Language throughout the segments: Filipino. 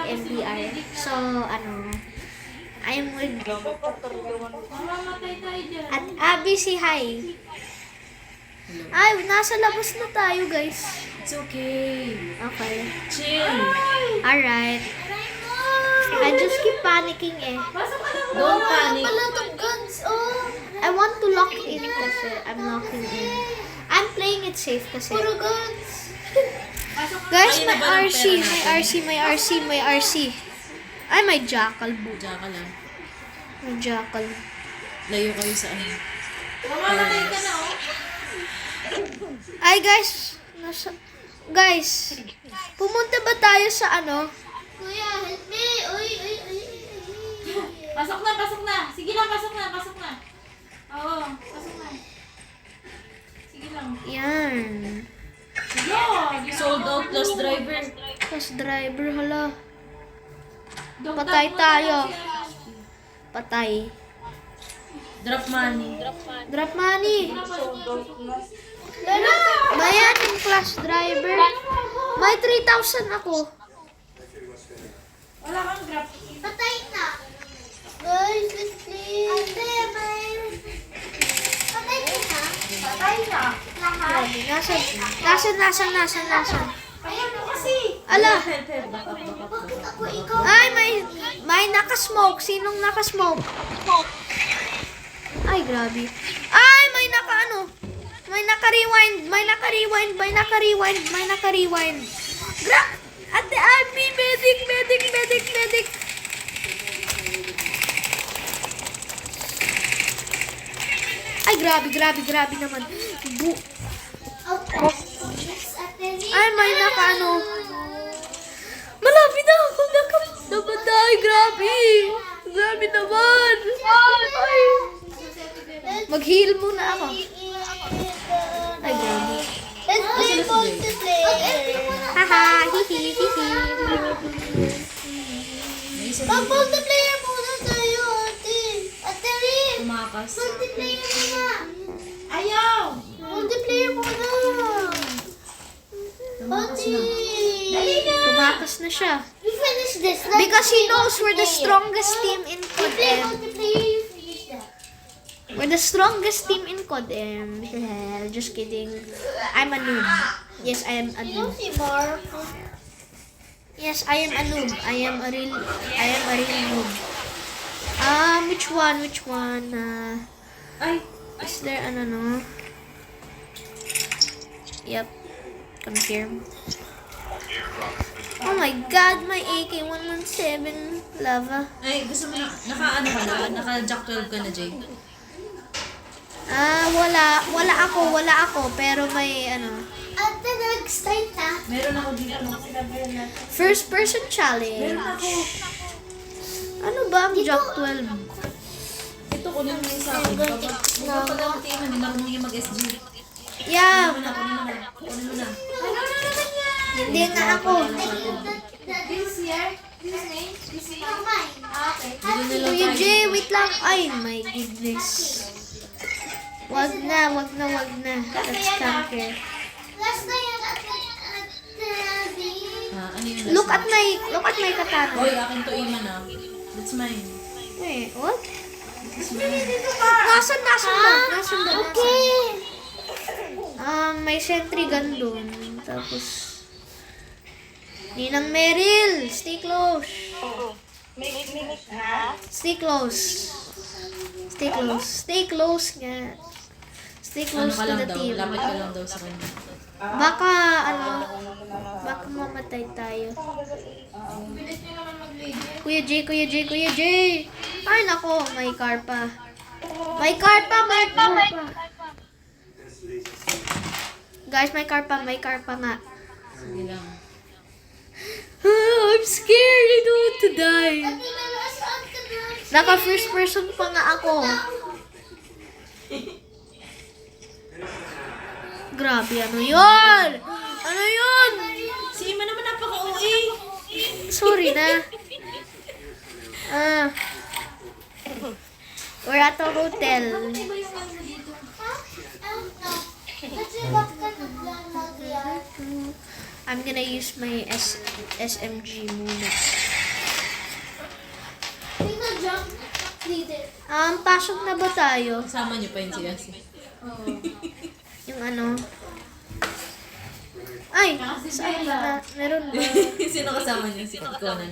MDR. So, ano, I'm with at Abby, si hi. Ay, nasa labas na tayo, guys. It's okay. Okay. Chill. Alright. I just keep panicking eh. Don't panic. I want to lock in kasi I'm locking in. I'm playing it safe kasi. Guys, Ayun may na ba ng RC, pera may natin? RC, may RC, may RC. Ay, may jackal boot. Diyan ka lang. May jackal. Layo kayo sa ano. Ay, guys. Guys, pumunta ba tayo sa ano? Kuya, help me! Uy! Pasok na. Sige lang, pasok na. Oo, pasok na. Sige lang. Yan. Sige. Sold out lost driver. Tapos driver, hala. Dog Patay tag mo tayo. na lang sila. Patay. Drop money. Drop money. Bayan yung class driver. May 3,000 ako. Wala kang grab. Patay na! Guys, please! Ate, may... Patay ka na? Patay na. Lahat. Nasaan? Ayan mo kasi. Ala, Help, help. Back up. Bakit ako ikaw? ay, may nakasmoke. Sinong nakasmoke? Ay, grabe. Ay, may naka-ano. May naka-rewind. Ate Abby, medic. Ay, grabe naman. Ate, Ay, may naka-ano. Malapit na ako. Nabatay, grabe. Grabe naman. Ay. Mag-heal muna ako. Ay, grabe. let's play multiplayer! Haha, hihi. Mag-multiplayer muna tayo, ate! Ate Rin! Tumakas. Multiplayer muna! Ayaw. Multiplayer muna! Ate! Tumakas na siya. We finish this. Because he knows we're the strongest team in Play COD-M. multiplayer, you finish that. We're the strongest team in COD-M. Just kidding. I'm a noob. Yes, I am a You noob. see Mark? Yes, I am a noob. I am a real noob. Which one? Ay. Is there an ano? Yep. Confirm. Oh my god, my AK-117 lava. Ay, gusto mo na, naka-ano ka na? Naka-Jack 12 ka na, Jay? Wala ako, pero may ano, Ate, nag-start na. Meron ako dito. first person challenge. Meron ako. Ano ba ang Jack 12? Ito, kunin mo yung sa akin. Huwag ka pala natin, hindi marunong yung mag-SG. Yeah, Kunin mo na. Ano na naman yan? hindi na ako. This year? This name? This year? Okay. Bili na lang Kuya tayo. Jay, wait lang. Ay, my goodness. Wag na. Let's conquer. Last na yan, ate. Ano yung Look at my katana. Hoy, akin to Iman ah. That's mine. Wait, what? Dito ka. Nasaan ba? Okay. May sentry gun doon. Tapos, Ninang Meryl, stay close. Stay close nga. Stay Ano close ka to lang the daw, team. lapit ka lang daw sa kanya. Baka mamatay tayo. Bilis nyo naman mag-lady. Kuya J. Ay, nako, may car pa. Guys, may car pa nga. Sige lang. I'm scared. I don't want to die. Ate, saan ka na? Naka first person pa nga ako. Grabe, ano yun? Si Iman naman napaka-OA. Sorry na. We're at a hotel. Ano ba yung ano dito? Kasi ba't ka naglalagyan? I'm gonna use my SMG muna. Leader. Pasok na ba tayo? Kasama niyo pa yun siya. Yung ano? Ay! Saan na? Meron ba? Sino kasama niyo? Si Conan.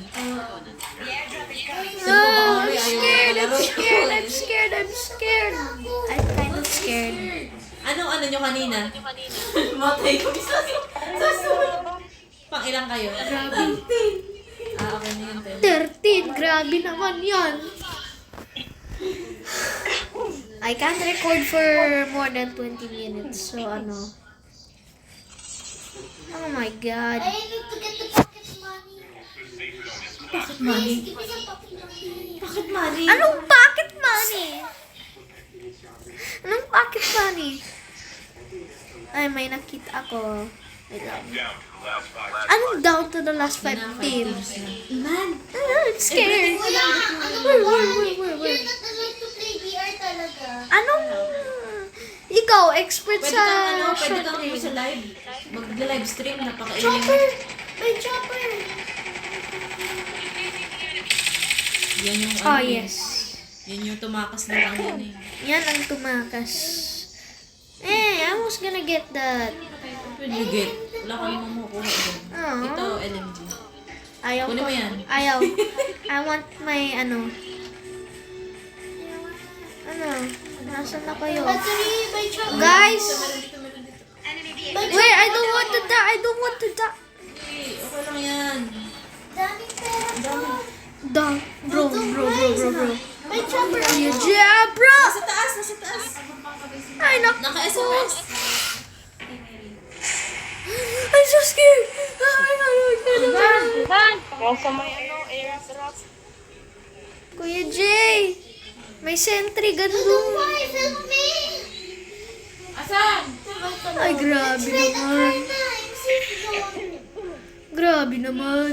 No! I'm scared! I'm scared! I'm scared! I'm scared! I'm kind of scared. Anong ano nyo kanina? Matay ko isa sa sunod. Pang ilang kayo? Grabe. Okay na yun. 13! Grabe naman yan! I can't record for more than 20 minutes. So, ano? Oh my God. I need to get the pocket money. Bakit money? Give me some pocket money. Bakit money? Anong pocket money? Anong pocket money? Ay, may nakita ako. Wait lang. Anong down to the last 5 teams? Iman. I'm scared. Wala. Where? You're not allowed to play VR talaga. Anong... Ikaw, expert Pwede sa kang ano, pwede short kang game. sa live. Mag-live stream, napakailing. Chopper! May chopper! Yan yung Oh, ano. yes. Yan yung tumakas na lang yun eh. Yan ang tumakas. I was gonna get that. When you get, wala ka namang makukuha dyan. Oh. Ito, LMG. Ayaw Kunin ko. mo yan. Ayaw. I want my, ano. Ano? Nasaan na kayo? Battery, may chopper. Guys! May Wait, I don't want to die. I don't want to die. Hey, okay lang yan. daming pera ko. Bro. May chopper. Yeah, bro! Nasa taas, nasa taas. Ay, Naka-SMS. I'm so scared. Kuya Jay, may sentry gun doon. Why? Help me! Asan? Ay, grabe naman. Grabe naman.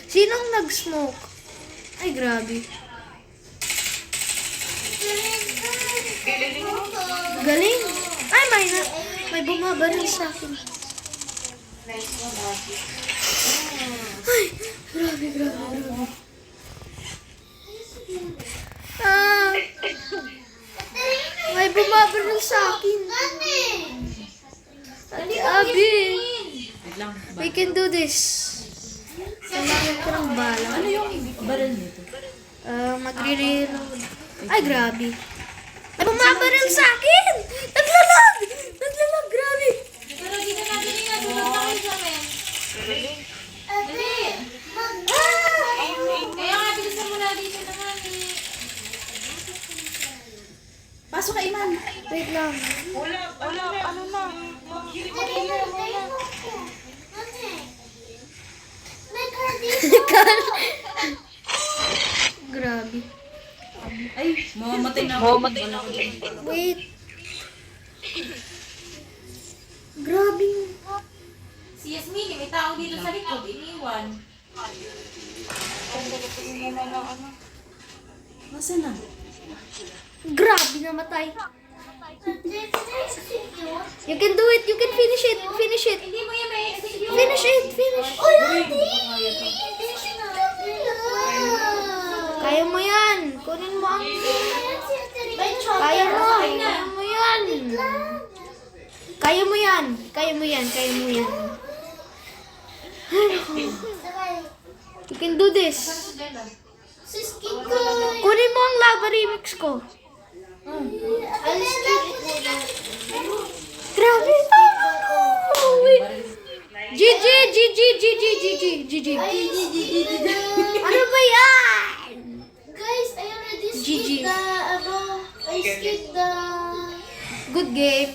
Sinong nag-smoke? Ay, grabe. Galing. Ay, may bumabaril sa akin. Ay, grabe. May bumabaril sa akin. Ate Abi, Wait lang. we can do this. Kailangan ko ng bala. Ano yung baril nito? Magre-reload. Ay, grabe. May bumabaril sa akin! Naglalag! Grabe! Pero dito natin yung nasunod na kayo sa men. Ate! Kaya nga bilisan mo na dito naman eh. Pasok ka, Iman. Wait lang. May car dito. Grabe. Ay, mamamatay na ako. Mamamatay na ako. Wait. Grabe. Si Yasmin, may tao dito sa likod, iniwan. Nasaan na? Grabe namatay. You can do it. You can finish it. Finish it. Hindi mo yan may execute. Finish it. Finish. Kaya mo yan. Kunin mo ang... Kaya mo. Kaya mo yan. Kaya mo yan. Kaya mo yan. Kaya mo yan. You can do this. Kunin mo ang lava remix ko. Grabe. Oh, wait. GG. Ano ba yan? Guys, I already GG. skipped the, I skipped the... Good game.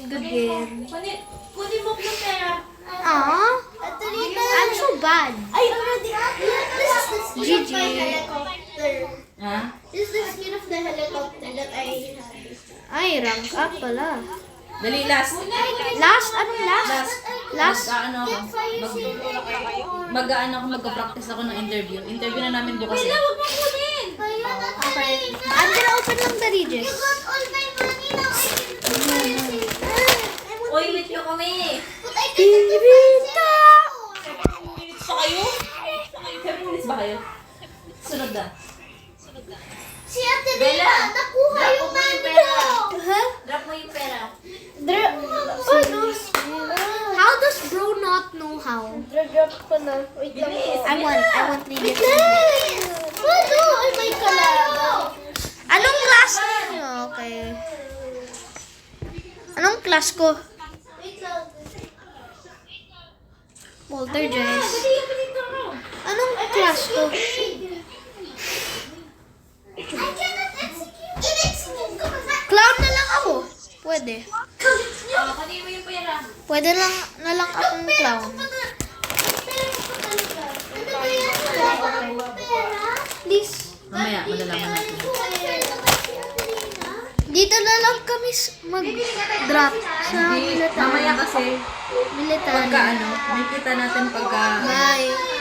Kunin mo yung pera. Atalina. I'm so bad. I already this is the skin GG. of my helicopter. Ha? This is the skin of the helicopter that I have. Ay, rank up pala. Dali, last. Last? Anong last? Last? Mag-ano ako. Mag-ano ako, magka-practice ako ng interview. Interview na namin bukas eh. Huwag mo kunin. Okay. I'm gonna open lang the Regis. You got all my money now. I can buy it. Uy, wait nyo kami. But I can get the Pirita! Pa kayo? 7 minutes ba kayo? Sunod na. Si Ate Bella, Rina, nakuha drop yung mo yung mami pera. ko. Ha? Drop mo yung pera. Paano? How does bro not know how? Drop ko na. Wait lang Bilis. po. I want Wait leader. lang! Ano? Ay, may kalaga. Anong class niyo? Okay. Anong class ko? Wait lang. Poltergeist. Anong class ko? I cannot execute. In-execute ko ba? Clown na lang ako. Pwede. Oh, kunin mo yung pera. Pwede lang na lang akong clown. Ano ba yan? Wala akong pera. Please. Mamaya, malalaman natin. Dito na lang kami mag-drop sa Mamaya kasi, military. pagka ano, may kita natin pagka... Bye.